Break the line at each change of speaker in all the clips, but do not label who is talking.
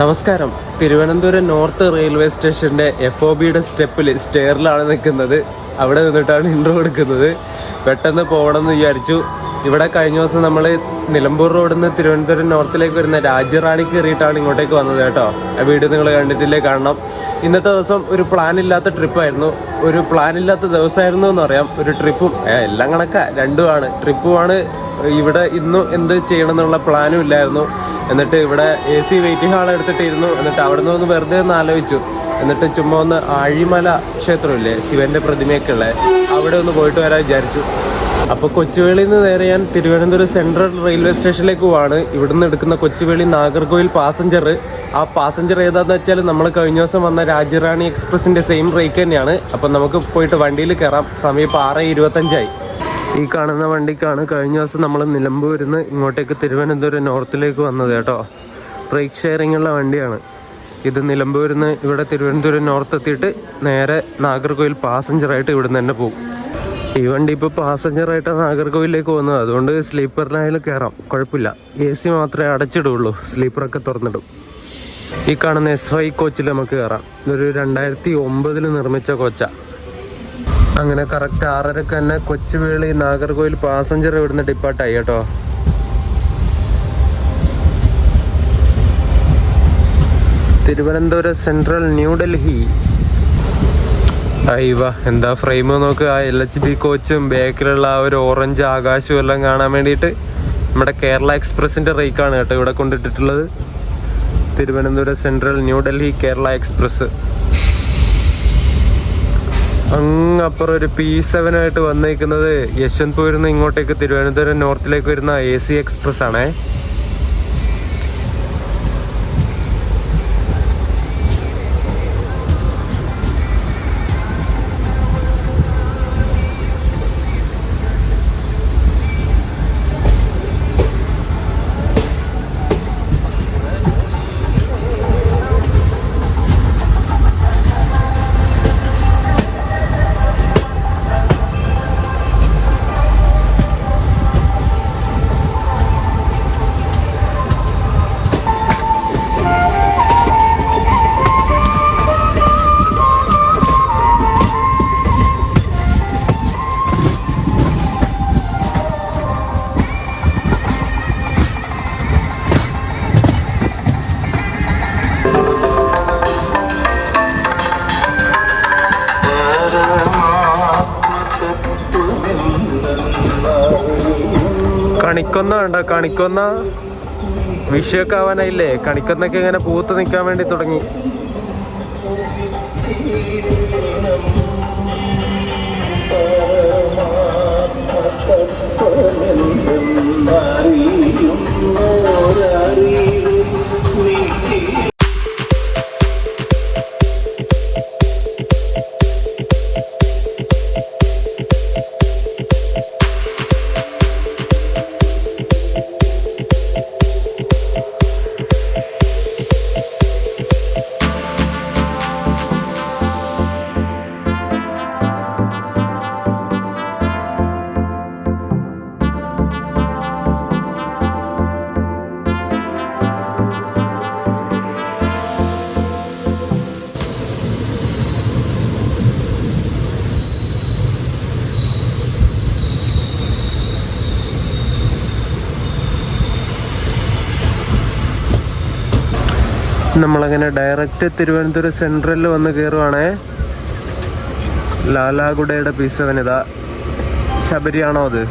നമസ്കാരം. Thiruvananthapuram north railway സ്റ്റേഷൻ്റെ FOBയുടെ സ്റ്റെയറിലാണ് നിൽക്കുന്നത്. അവിടെ നിന്നിട്ടാണ് ഇൻട്രോ എടുക്കുന്നത്. പെട്ടെന്ന് പോകണമെന്ന് വിചാരിച്ചു. ഇവിടെ കഴിഞ്ഞ ദിവസം നമ്മൾ നിലമ്പൂർ റോഡിൽ നിന്ന് തിരുവനന്തപുരം നോർത്തിലേക്ക് വരുന്ന രാജ്യറാണി കയറിയിട്ടാണ് ഇങ്ങോട്ടേക്ക് വന്നത് കേട്ടോ. ആ വീഡിയോ നിങ്ങൾ കണ്ടിട്ടില്ലേ? കാണണം. ഇന്നത്തെ ദിവസം ഒരു പ്ലാനില്ലാത്ത ട്രിപ്പായിരുന്നു. ഒരു പ്ലാനില്ലാത്ത ദിവസമായിരുന്നു എന്ന് പറയാം. ഒരു ട്രിപ്പും എല്ലാം കണക്കാ, രണ്ടുമാണ്. ട്രിപ്പുമാണ്. ഇവിടെ ഇന്നും എന്ത് ചെയ്യണം എന്നുള്ള പ്ലാനും ഇല്ലായിരുന്നു. എന്നിട്ട് ഇവിടെ AC വെയിറ്റിംഗ് ഹാൾ എടുത്തിട്ടിരുന്നു. എന്നിട്ട് അവിടെ നിന്ന് വെറുതെ ഒന്ന് ആലോചിച്ചു. എന്നിട്ട് ചുമ്മാ ഒന്ന് ആഴിമല ക്ഷേത്രമില്ലേ, ശിവൻ്റെ പ്രതിമയൊക്കെ ഉള്ളത്, അവിടെ ഒന്ന് പോയിട്ട് വരാൻ വിചാരിച്ചു. അപ്പോൾ കൊച്ചുവേളിയിൽ നിന്ന് നേരെ ഞാൻ തിരുവനന്തപുരം സെൻട്രൽ റെയിൽവേ സ്റ്റേഷനിലേക്ക് പോവാണ്. ഇവിടുന്ന് എടുക്കുന്ന കൊച്ചുവേളി നാഗർകോവിൽ പാസഞ്ചർ. ആ പാസഞ്ചർ ഏതാണെന്ന് വെച്ചാൽ നമ്മൾ കഴിഞ്ഞ ദിവസം വന്ന രാജ്യറാണി എക്സ്പ്രസിൻ്റെ സെയിം റേറ്റ് തന്നെയാണ്. അപ്പം നമുക്ക് പോയിട്ട് വണ്ടിയിൽ കയറാം. സമയം ഇപ്പോൾ 6:25 ഈ കാണുന്ന വണ്ടിക്കാണ് കഴിഞ്ഞ ദിവസം നമ്മൾ നിലമ്പൂരിൽ നിന്ന് ഇങ്ങോട്ടേക്ക് തിരുവനന്തപുരം നോർത്തിലേക്ക് വന്നത് കേട്ടോ. ബ്രേക്ക് ഷെയറിംഗ് ഉള്ള വണ്ടിയാണ് ഇത്. നിലമ്പൂരിൽ നിന്ന് ഇവിടെ തിരുവനന്തപുരം നോർത്ത് എത്തിയിട്ട് നേരെ നാഗർകോവിൽ പാസഞ്ചറായിട്ട് ഇവിടുന്ന് തന്നെ പോകും. ഈ വണ്ടി ഇപ്പോൾ പാസഞ്ചറായിട്ടാണ് നാഗർകോവിലേക്ക് പോകുന്നത്. അതുകൊണ്ട് സ്ലീപ്പറിനായാലും കയറാം, കുഴപ്പമില്ല. AC മാത്രമേ അടച്ചിടുള്ളൂ, സ്ലീപ്പറൊക്കെ തുറന്നിടും. ഈ കാണുന്ന SY കോച്ചിൽ നമുക്ക് കയറാം. ഇതൊരു 2009 നിർമ്മിച്ച കോച്ചാണ്. അങ്ങനെ കറക്റ്റ് 6:30 തന്നെ കൊച്ചുവേളി നാഗർകോവിൽ പാസഞ്ചർ ഇവിടുന്ന് ഡിപ്പാർട്ടായി കേട്ടോ. തിരുവനന്തപുരം സെൻട്രൽ ന്യൂഡൽഹി. അയ്യവ എന്താ ഫ്രെയിം നോക്ക്. ആ LHB കോച്ചും ബാക്കിലുള്ള ആ ഒരു ഓറഞ്ച് ആകാശവും എല്ലാം കാണാൻ വേണ്ടിയിട്ട് നമ്മുടെ കേരള എക്സ്പ്രസിൻ്റെ റേക്കാണ് കേട്ടോ ഇവിടെ കൊണ്ടിട്ടിട്ടുള്ളത്. Thiruvananthapuram central New Delhi Kerala express. അങ്ങപ്പുറം ഒരു P7 ആയിട്ട് വന്നേക്കുന്നത് യശ്വന്ത്പൂരിൽ നിന്ന് ഇങ്ങോട്ടേക്ക് തിരുവനന്തപുരം നോർത്തിലേക്ക് വരുന്ന AC എക്സ്പ്രസ് ആണേ. കണിക്കൊന്ന വേണ്ട, കണിക്കൊന്ന വിഷയൊക്കെ ആവാനായില്ലേ. കണിക്കൊന്നൊക്കെ ഇങ്ങനെ പൂത്ത് നിൽക്കാൻ വേണ്ടി തുടങ്ങി. നമ്മളങ്ങനെ ഡയറക്റ്റ് തിരുവനന്തപുരം സെൻട്രലിൽ വന്ന് കയറുവാണേ. ലാലാഗുഡയുടെ P7 ഇതാ. ശബരിയാണോ അത്?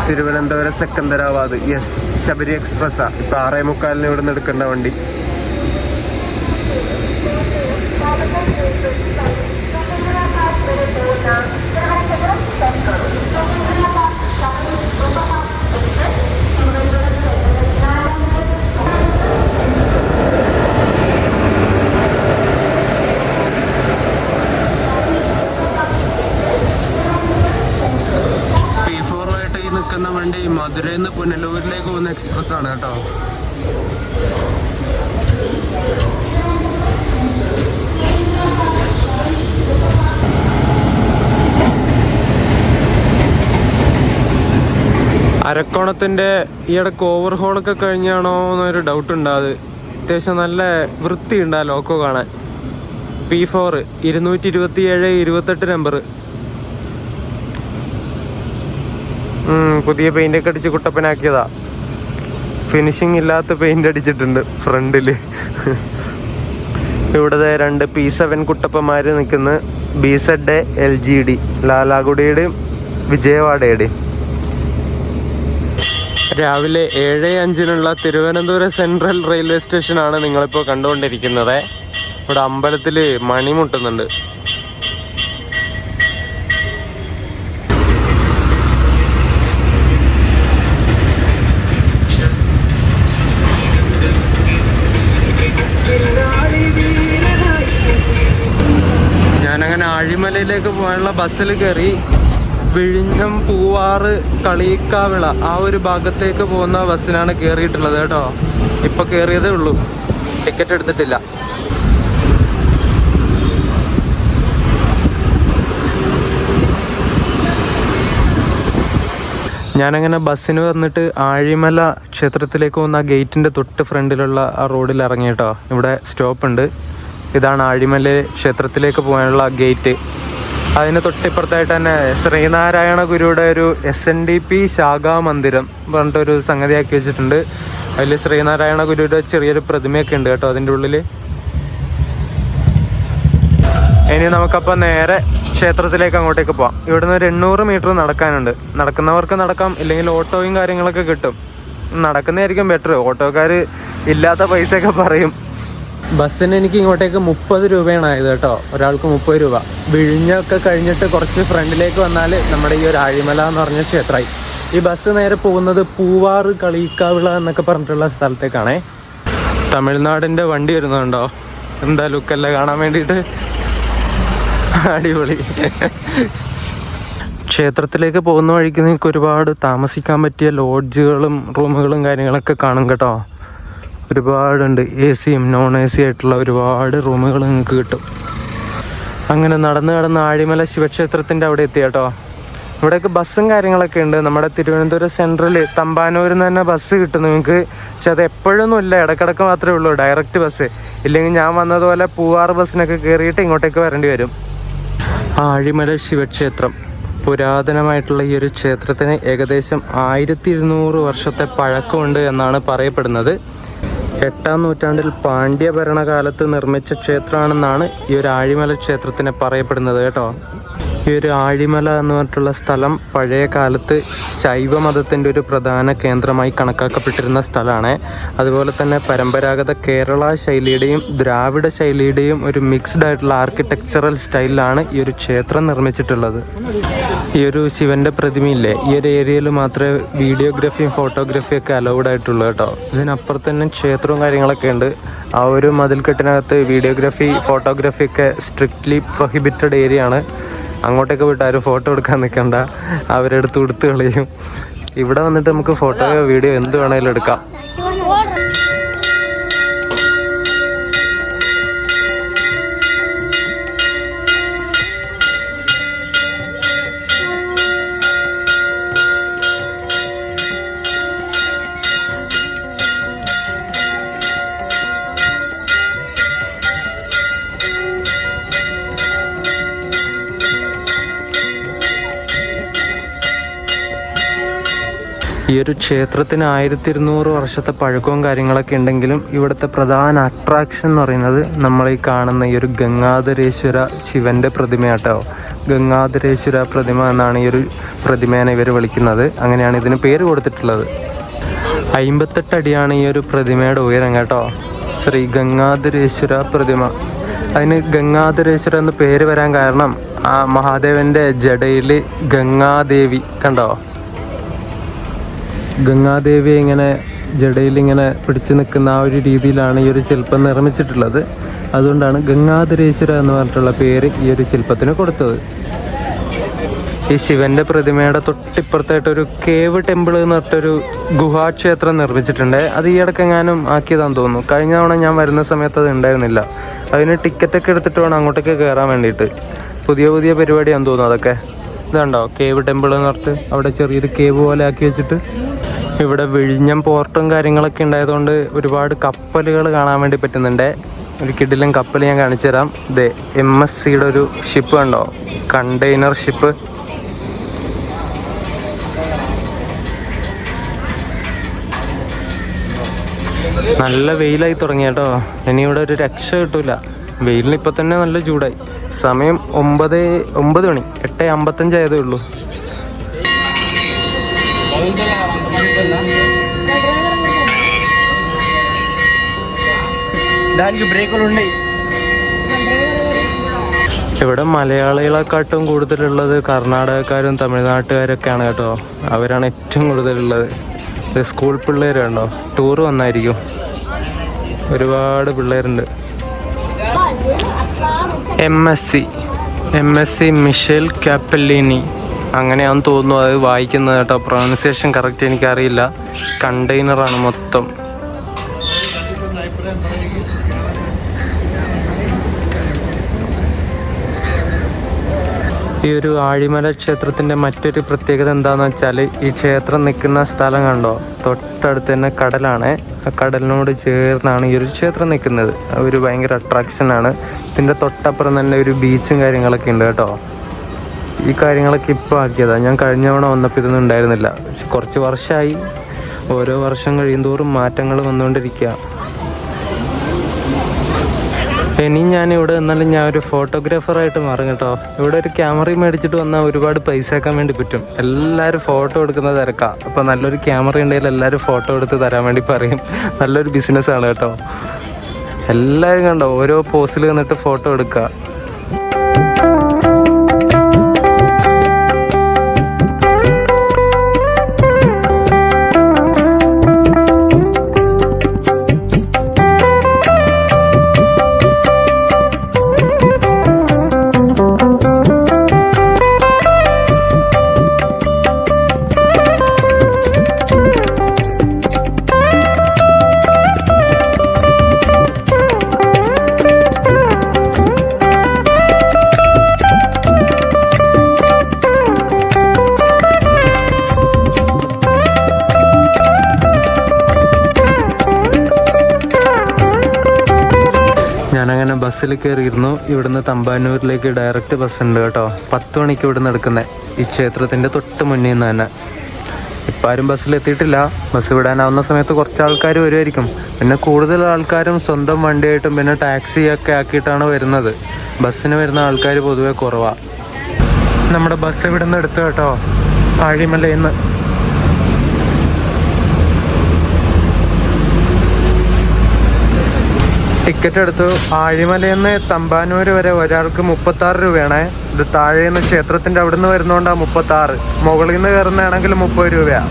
തിരുവനന്തപുരം സെക്കന്ദരാബാദ്. യെസ്, ശബരി എക്സ്പ്രസ്സാ. ഇപ്പം 6:45 ഇവിടെ നിന്ന് എടുക്കേണ്ട വണ്ടി. നിൽക്കുന്ന വണ്ടി മധുരയിൽ നിന്ന് പുനലൂരിലേക്ക് പോകുന്ന എക്സ്പ്രസ് ആണ് കേട്ടോ. അരക്കോണത്തിൻ്റെ ഈ ഇടയ്ക്ക് ഓവർഹോളൊക്കെ കഴിഞ്ഞാണോ എന്നൊരു ഡൗട്ട് ഉണ്ട്. അത് അത്യാവശ്യം നല്ല വൃത്തിയുണ്ട് ആ ലോക്കോ കാണാൻ. P4 227 28 number. പുതിയ പെയിൻ്റൊക്കെ അടിച്ച് കുട്ടപ്പനാക്കിയതാ. ഫിനിഷിങ് ഇല്ലാത്ത പെയിൻ്റ് അടിച്ചിട്ടുണ്ട് ഫ്രണ്ടിൽ. ഇവിടെ 2 P7 കുട്ടപ്പന്മാർ നിൽക്കുന്ന BZ LGD ലാലാഗുഡിയുടെയും വിജയവാഡയുടെയും. രാവിലെ 7:05 തിരുവനന്തപുരം സെൻട്രൽ റെയിൽവേ സ്റ്റേഷനാണ് നിങ്ങളിപ്പോൾ കണ്ടുകൊണ്ടിരിക്കുന്നത്. ഇവിടെ അമ്പലത്തിൽ മണിമുട്ടുന്നുണ്ട്. ഞാനങ്ങനെ ആഴിമലയിലേക്ക് പോകാനുള്ള ബസ്സിൽ കയറി. വിഴിഞ്ഞം പൂവാറ് കളിയിക്കാവിള ആ ഒരു ഭാഗത്തേക്ക് പോകുന്ന ബസ്സിനാണ് കയറിയിട്ടുള്ളത് കേട്ടോ. ഇപ്പോൾ കയറിയതേ ഉള്ളൂ, ടിക്കറ്റ് എടുത്തിട്ടില്ല. ഞാനങ്ങനെ ബസ്സിന് വന്നിട്ട് ആഴിമല ക്ഷേത്രത്തിലേക്ക് പോകുന്ന ആ ഗേറ്റിൻ്റെ തൊട്ട് ഫ്രണ്ടിലുള്ള ആ റോഡിൽ ഇറങ്ങി കേട്ടോ. ഇവിടെ സ്റ്റോപ്പ് ഉണ്ട്. ഇതാണ് ആഴിമല ക്ഷേത്രത്തിലേക്ക് പോകാനുള്ള ഗേറ്റ്. അതിന് തൊട്ടിപ്പുറത്തായിട്ട് തന്നെ ശ്രീനാരായണ ഗുരുയുടെ ഒരു SNDP ശാഖാ മന്ദിരം പറഞ്ഞിട്ടൊരു സംഗതിയാക്കി വെച്ചിട്ടുണ്ട്. അതിൽ ശ്രീനാരായണ ഗുരുയുടെ ചെറിയൊരു പ്രതിമയൊക്കെ ഉണ്ട് കേട്ടോ അതിൻ്റെ ഉള്ളിൽ. ഇനി നമുക്കപ്പോൾ നേരെ ക്ഷേത്രത്തിലേക്ക് അങ്ങോട്ടേക്ക് പോവാം. ഇവിടുന്ന് ഒരു 800 മീറ്റർ നടക്കാനുണ്ട്. നടക്കുന്നവർക്ക് നടക്കാം, ഇല്ലെങ്കിൽ ഓട്ടോയും കാര്യങ്ങളൊക്കെ കിട്ടും. നടക്കുന്നതായിരിക്കും ബെറ്റർ. ഓട്ടോക്കാർ ഇല്ലാത്ത പൈസയൊക്കെ പറയും. ബസ്സിന് എനിക്ക് ഇങ്ങോട്ടേക്ക് 30 രൂപയാണ് ആയത് കേട്ടോ. ഒരാൾക്ക് 30 രൂപ. വിഴിഞ്ഞൊക്കെ കഴിഞ്ഞിട്ട് കുറച്ച് ഫ്രണ്ടിലേക്ക് വന്നാൽ നമ്മുടെ ഈ ഒരു ആഴിമല എന്ന് പറഞ്ഞ ക്ഷേത്രമായി. ഈ ബസ് നേരെ പോകുന്നത് പൂവാറ് കളിയിക്കാവിള എന്നൊക്കെ പറഞ്ഞിട്ടുള്ള സ്ഥലത്തേക്കാണേ. തമിഴ്നാടിൻ്റെ വണ്ടി വരുന്നുണ്ടോ? എന്താ ലുക്കല്ലേ കാണാൻ വേണ്ടിയിട്ട്. അടിപൊളി. ക്ഷേത്രത്തിലേക്ക് പോകുന്ന വഴിക്ക് നിങ്ങൾക്ക് ഒരുപാട് താമസിക്കാൻ പറ്റിയ ലോഡ്ജുകളും റൂമുകളും കാര്യങ്ങളൊക്കെ കാണും കേട്ടോ. ഒരുപാടുണ്ട്. AC-യും non-AC ആയിട്ടുള്ള ഒരുപാട് റൂമുകൾ നിങ്ങൾക്ക് കിട്ടും. അങ്ങനെ നടന്ന് ആഴിമല ശിവക്ഷേത്രത്തിൻ്റെ അവിടെ എത്തി കേട്ടോ. ഇവിടെയൊക്കെ ബസ്സും കാര്യങ്ങളൊക്കെ ഉണ്ട്. നമ്മുടെ തിരുവനന്തപുരം സെൻട്രൽ തമ്പാനൂരിൽ നിന്ന് തന്നെ ബസ് കിട്ടും നിങ്ങൾക്ക്. പക്ഷെ അത് എപ്പോഴൊന്നും ഇല്ല, ഇടക്കിടക്ക് മാത്രമേ ഉള്ളൂ ഡയറക്റ്റ് ബസ്. ഇല്ലെങ്കിൽ ഞാൻ വന്നതുപോലെ പൂവാറ് ബസ്സിനൊക്കെ കയറിയിട്ട് ഇങ്ങോട്ടേക്ക് വരേണ്ടി വരും. ആഴിമല ശിവക്ഷേത്രം പുരാതനമായിട്ടുള്ള ഈ ഒരു ക്ഷേത്രത്തിന് ഏകദേശം 1200 വർഷത്തെ പഴക്കമുണ്ട് എന്നാണ് പറയപ്പെടുന്നത്. 8-ാം നൂറ്റാണ്ടിൽ പാണ്ഡ്യ ഭരണകാലത്ത് നിർമ്മിച്ച ക്ഷേത്രമാണെന്നാണ് ഈ ഒരു ആഴിമല ക്ഷേത്രത്തിനെ പറയപ്പെടുന്നത് കേട്ടോ. ഈ ഒരു ആഴിമല എന്ന് പറഞ്ഞിട്ടുള്ള സ്ഥലം പഴയ കാലത്ത് ശൈവമതത്തിൻ്റെ ഒരു പ്രധാന കേന്ദ്രമായി കണക്കാക്കപ്പെട്ടിരുന്ന സ്ഥലമാണ്. അതുപോലെ തന്നെ പരമ്പരാഗത കേരള ശൈലിയുടെയും ദ്രാവിഡ ശൈലിയുടെയും ഒരു മിക്സ്ഡ് ആയിട്ടുള്ള ആർക്കിടെക്ചറൽ സ്റ്റൈലിലാണ് ഈ ഒരു ക്ഷേത്രം നിർമ്മിച്ചിട്ടുള്ളത്. ഈ ഒരു ശിവൻ്റെ പ്രതിമയില്ലേ, ഈ ഒരു ഏരിയയിൽ മാത്രമേ വീഡിയോഗ്രാഫിയും ഫോട്ടോഗ്രാഫിയും ഒക്കെ അലൗഡ് ആയിട്ടുള്ളൂ കേട്ടോ. ഇതിനപ്പുറത്ത് തന്നെ ക്ഷേത്രവും കാര്യങ്ങളൊക്കെ ഉണ്ട്. ആ ഒരു മതിൽക്കെട്ടിനകത്ത് വീഡിയോഗ്രാഫി ഫോട്ടോഗ്രാഫി ഒക്കെ സ്ട്രിക്ട്ലി പ്രൊഹിബിറ്റഡ് ഏരിയ ആണ്. അങ്ങോട്ടേക്ക് വിട്ട് ആരും ഫോട്ടോ എടുക്കാൻ നിൽക്കണ്ട, അവരെടുത്ത് കൊടുത്ത് കളയും. ഇവിടെ വന്നിട്ട് നമുക്ക് ഫോട്ടോയോ വീഡിയോ എന്ത് വേണേലും എടുക്കാം. ഈ ഒരു ക്ഷേത്രത്തിന് 1200 വർഷത്തെ പഴക്കവും കാര്യങ്ങളൊക്കെ ഉണ്ടെങ്കിലും ഇവിടുത്തെ പ്രധാന അട്രാക്ഷൻ എന്ന് പറയുന്നത് നമ്മൾ ഈ കാണുന്ന ഈ ഒരു ഗംഗാധരേശ്വര ശിവൻ്റെ പ്രതിമയാട്ടോ. ഗംഗാധരേശ്വര പ്രതിമ എന്നാണ് ഈ ഒരു പ്രതിമേനെ ഇവർ വിളിക്കുന്നത്. അങ്ങനെയാണ് ഇതിന് പേര് കൊടുത്തിട്ടുള്ളത്. 58 അടിയാണ് ഈ ഒരു പ്രതിമയുടെ ഉയരം കേട്ടോ. ശ്രീ ഗംഗാധരേശ്വര പ്രതിമ. അതിന് ഗംഗാധരേശ്വര എന്ന് പേര് വരാൻ കാരണം ആ മഹാദേവൻ്റെ ജടയിൽ ഗംഗാദേവി കണ്ടോ, ഗംഗാദേവിയെ ഇങ്ങനെ ജടയിൽ ഇങ്ങനെ പിടിച്ചു നിൽക്കുന്ന ആ ഒരു രീതിയിലാണ് ഈ ഒരു ശില്പം നിർമ്മിച്ചിട്ടുള്ളത്. അതുകൊണ്ടാണ് ഗംഗാധരേശ്വര എന്ന് പറഞ്ഞിട്ടുള്ള പേര് ഈ ഒരു ശില്പത്തിന് കൊടുത്തത്. ഈ ശിവൻ്റെ പ്രതിമയുടെ തൊട്ടിപ്പുറത്തായിട്ടൊരു കേവ് ടെമ്പിൾ എന്ന് പറഞ്ഞിട്ടൊരു ഗുഹാക്ഷേത്രം നിർമ്മിച്ചിട്ടുണ്ട്. അത് ഈ ഇടയ്ക്കെങ്ങാനും ആക്കിയതാണെന്ന് തോന്നുന്നു. കഴിഞ്ഞ തവണ ഞാൻ വരുന്ന സമയത്ത് അത് ഉണ്ടായിരുന്നില്ല. അതിന് ടിക്കറ്റൊക്കെ എടുത്തിട്ട് വേണം അങ്ങോട്ടേക്ക് കയറാൻ വേണ്ടിയിട്ട്. പുതിയ പരിപാടിയാണെന്ന് തോന്നുന്നു അതൊക്കെ. ഇതുണ്ടോ കേവ് ടെമ്പിൾ എന്ന് പറഞ്ഞിട്ട് അവിടെ ചെറിയൊരു കേവ് പോലെ ആക്കി വെച്ചിട്ട്. ഇവിടെ വിഴിഞ്ഞം പോർട്ടും കാര്യങ്ങളൊക്കെ ഉണ്ടായതുകൊണ്ട് ഒരുപാട് കപ്പലുകൾ കാണാൻ വേണ്ടി പറ്റുന്നുണ്ട്. ഒരു കിടിലൻ കപ്പൽ ഞാൻ കാണിച്ചു തരാം. ഇത് MSCയുടെ ഒരു ഷിപ്പ് കണ്ടോ, കണ്ടെയ്നർ ഷിപ്പ്. നല്ല വെയിലായി തുടങ്ങി കേട്ടോ. ഇനി ഇവിടെ ഒരു രക്ഷ കിട്ടൂല. വെയിലിന് ഇപ്പം തന്നെ നല്ല ചൂടായി. സമയം 9 മണി, 8:55 ആയതേ ഉള്ളൂ. ഇവിടെ മലയാളികളെക്കാട്ടും കൂടുതലുള്ളത് കർണാടകക്കാരും തമിഴ്നാട്ടുകാരൊക്കെയാണ് കേട്ടോ. അവരാണ് ഏറ്റവും കൂടുതലുള്ളത്. സ്കൂൾ പിള്ളേരുണ്ടോ, ടൂർ വന്നായിരിക്കും. ഒരുപാട് പിള്ളേരുണ്ട്. MSC മിഷേൽ കാപ്പല്ലിനി അങ്ങനെയാണെന്ന് തോന്നുന്നു അത് വായിക്കുന്നത് കേട്ടോ. പ്രൊനൗൺസിയേഷൻ കറക്റ്റ് എനിക്കറിയില്ല. കണ്ടെയ്നറാണ് മൊത്തം. ഈ ഒരു ആഴിമല ക്ഷേത്രത്തിൻ്റെ മറ്റൊരു പ്രത്യേകത എന്താണെന്ന് വെച്ചാൽ, ഈ ക്ഷേത്രം നിൽക്കുന്ന സ്ഥലം കണ്ടോ, തൊട്ടടുത്ത് തന്നെ കടലാണ്. ആ കടലിനോട് ചേർന്നാണ് ഈ ഒരു ക്ഷേത്രം നിൽക്കുന്നത്. ഒരു ഭയങ്കര അട്രാക്ഷനാണ്. ഇതിൻ്റെ തൊട്ടപ്പുറം തന്നെ ഒരു ബീച്ചും കാര്യങ്ങളൊക്കെ ഉണ്ട് കേട്ടോ. ഈ കാര്യങ്ങളൊക്കെ ഇപ്പോൾ ആക്കിയതാണ്. ഞാൻ കഴിഞ്ഞ തവണ വന്നപ്പോൾ ഇതൊന്നും ഉണ്ടായിരുന്നില്ല. പക്ഷെ കുറച്ച് വർഷമായി. ഓരോ വർഷം കഴിയുന്തോറും മാറ്റങ്ങൾ വന്നുകൊണ്ടിരിക്കുക. ഇനി ഞാൻ ഇവിടെ നിന്നാലും ഞാൻ ഒരു ഫോട്ടോഗ്രാഫറായിട്ട് മാറും കേട്ടോ. ഇവിടെ ഒരു ക്യാമറയും മേടിച്ചിട്ട് വന്നാൽ ഒരുപാട് പൈസ ആക്കാൻ വേണ്ടി പറ്റും. എല്ലാവരും ഫോട്ടോ എടുക്കുന്ന തിരക്കാണ്. അപ്പോൾ നല്ലൊരു ക്യാമറ ഉണ്ടെങ്കിൽ എല്ലാവരും ഫോട്ടോ എടുത്ത് തരാൻ വേണ്ടി പറയും. നല്ലൊരു ബിസിനസ്സാണ് കേട്ടോ. എല്ലാവരും കണ്ടോ ഓരോ പോസിൽ നിന്നിട്ട് ഫോട്ടോ എടുക്കുക. ഞാനങ്ങനെ ബസ്സിൽ കയറിയിരുന്നു. ഇവിടുന്ന് തമ്പാനൂരിലേക്ക് ഡയറക്റ്റ് ബസ് ഉണ്ട് കേട്ടോ. 10 മണിക്ക് ഇവിടുന്ന് എടുക്കുന്നത്. ഈ ക്ഷേത്രത്തിൻ്റെ തൊട്ട് മുന്നിൽ നിന്ന് തന്നെ. ഇപ്പം ആരും ബസ്സിലെത്തിയിട്ടില്ല. ബസ് വിടാനാവുന്ന സമയത്ത് കുറച്ച് ആൾക്കാർ വരുമായിരിക്കും. പിന്നെ കൂടുതൽ ആൾക്കാരും സ്വന്തം വണ്ടിയായിട്ടും പിന്നെ ടാക്സിയൊക്കെ ആക്കിയിട്ടാണ് വരുന്നത്. ബസ്സിന് വരുന്ന ആൾക്കാർ പൊതുവെ കുറവാണ്. നമ്മുടെ ബസ് ഇവിടുന്ന് എടുത്തു കേട്ടോ, ആഴിമലയിൽ നിന്ന്. ടിക്കറ്റ് എടുത്തു. ആഴിമലയിൽ നിന്ന് തമ്പാനൂർ വരെ ഒരാൾക്ക് 36 രൂപയാണ്. ഇത് താഴെ നിന്ന് ക്ഷേത്രത്തിൻ്റെ അവിടെ നിന്ന് വരുന്നതുകൊണ്ടാണ് 36. മുകളിൽ നിന്ന് കയറുന്നതാണെങ്കിൽ 30 രൂപയാണ്.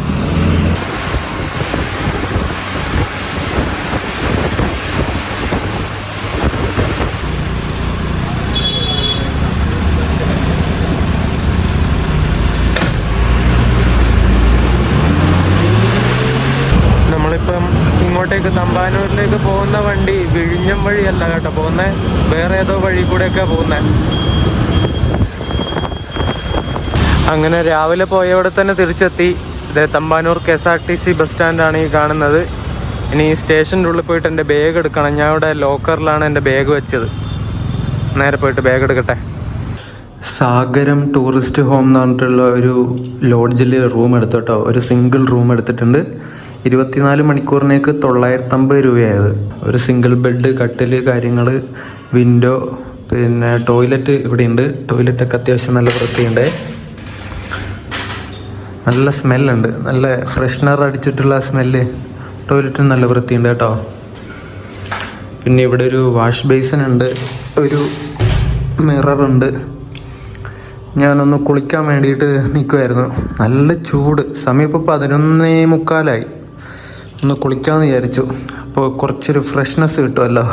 നമ്മളിപ്പം ഇങ്ങോട്ടേക്ക് തമ്പാനൂരിലേക്ക് പോകുന്ന വണ്ടി വിഴിഞ്ഞം വഴിയല്ല കേട്ടോ പോകുന്നത്, വേറെ ഏതോ വഴി കൂടെയൊക്കെ പോകുന്നത്. അങ്ങനെ രാവിലെ പോയവിടെ തന്നെ തിരിച്ചെത്തി. ഇത് തമ്പാനൂർ KSRTC ബസ് സ്റ്റാൻഡാണ് ഈ കാണുന്നത്. ഇനി സ്റ്റേഷൻ്റെ ഉള്ളിൽ പോയിട്ട് എൻ്റെ ബാഗ് എടുക്കണം. ഞാൻ ഇവിടെ ലോക്കറിലാണ് എൻ്റെ ബാഗ് വെച്ചത്. നേരെ പോയിട്ട് ബാഗ് എടുക്കട്ടെ. സാഗരം ടൂറിസ്റ്റ് ഹോം എന്ന് പറഞ്ഞിട്ടുള്ള ഒരു ലോഡ്ജിൽ റൂം എടുത്തു കേട്ടോ. ഒരു സിംഗിൾ റൂം എടുത്തിട്ടുണ്ട്. 24 മണിക്കൂറിനേക്ക് 950 രൂപയായത്. ഒരു സിംഗിൾ ബെഡ്, കട്ടിൽ, കാര്യങ്ങൾ, വിൻഡോ, പിന്നെ ടോയ്ലറ്റ് ഇവിടെയുണ്ട്. ടോയ്ലറ്റൊക്കെ അത്യാവശ്യം നല്ല വൃത്തിയുണ്ട്. നല്ല സ്മെല്ലുണ്ട്, നല്ല ഫ്രഷ്നർ അടിച്ചിട്ടുള്ള സ്മെല്ല്. ടോയ്ലറ്റിന് നല്ല വൃത്തിയുണ്ട് കേട്ടോ. പിന്നെ ഇവിടെ ഒരു വാഷ് ബേസിൻ ഉണ്ട്, ഒരു മിററുണ്ട്. ഞാനൊന്ന് കുളിക്കാൻ വേണ്ടിയിട്ട് നിൽക്കുമായിരുന്നു. നല്ല ചൂട്. സമയം ഇപ്പോൾ 11:45. ഒന്ന് കുളിക്കാമെന്ന് വിചാരിച്ചു. അപ്പോൾ കുറച്ചൊരു ഫ്രഷ്നെസ് കിട്ടുമല്ലോ.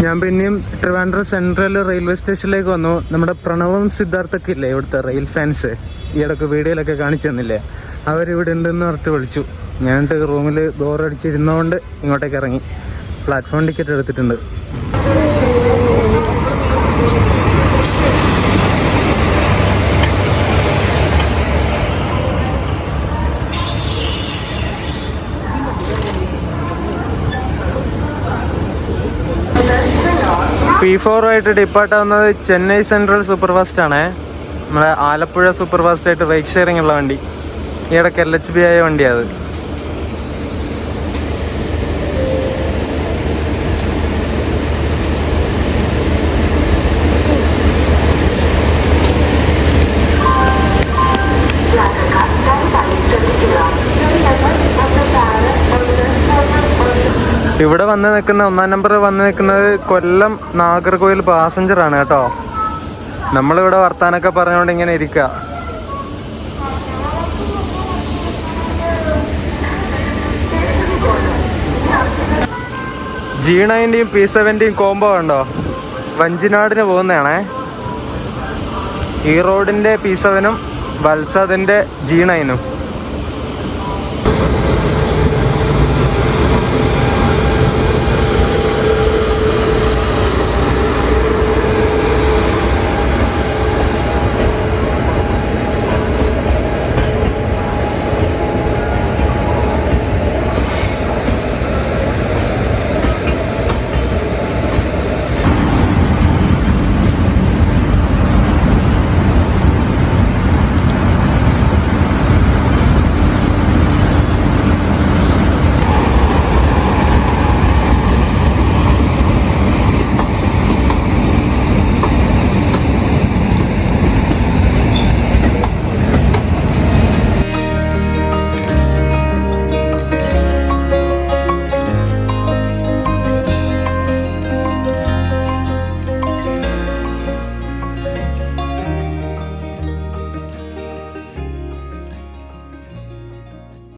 ഞാൻ പിന്നെയും ട്രിവാൻഡ്രം സെൻട്രൽ റെയിൽവേ സ്റ്റേഷനിലേക്ക് വന്നു. നമ്മുടെ പ്രണവും സിദ്ധാർത്ഥൊക്കെ ഇല്ലേ ഇവിടുത്തെ റെയിൽ ഫാൻസ്, ഈയിടക്ക് വീഡിയോയിലൊക്കെ കാണിച്ചു തന്നില്ലേ, അവരിവിടെ ഉണ്ടെന്ന് പറഞ്ഞിട്ട് വിളിച്ചു. ഞാനിട്ട് റൂമിൽ ബോറടിച്ചിരുന്നതുകൊണ്ട് ഇങ്ങോട്ടേക്ക് ഇറങ്ങി. പ്ലാറ്റ്ഫോം ടിക്കറ്റ് എടുത്തിട്ടുണ്ട്.
P4 ഡിപ്പാർട്ടാവുന്നത് ചെന്നൈ സെൻട്രൽ സൂപ്പർ ഫാസ്റ്റ് ആണ്. നമ്മളെ ആലപ്പുഴ സൂപ്പർ ഫാസ്റ്റ് ആയിട്ട് റൈഡ് ഷെയറിംഗ് ഉള്ള വണ്ടി. ഈയിടെ LHB ആയ വണ്ടിയാണ് അത്. ഇവിടെ വന്ന് നിൽക്കുന്ന 1-ാം നമ്പർ വന്ന് നിൽക്കുന്നത് കൊല്ലം നാഗർകോവിൽ പാസഞ്ചറാണ് കേട്ടോ. നമ്മളിവിടെ വർത്താനൊക്കെ പറഞ്ഞുകൊണ്ട് ഇങ്ങനെ ഇരിക്കുക. G9-യും P7-യും കോംബോ ഉണ്ടോ? വഞ്ചിനാടിന് പോകുന്നതാണേ. ഈ റോഡിൻ്റെ P7-ഉം വത്സതിൻ്റെ G9-ഉം.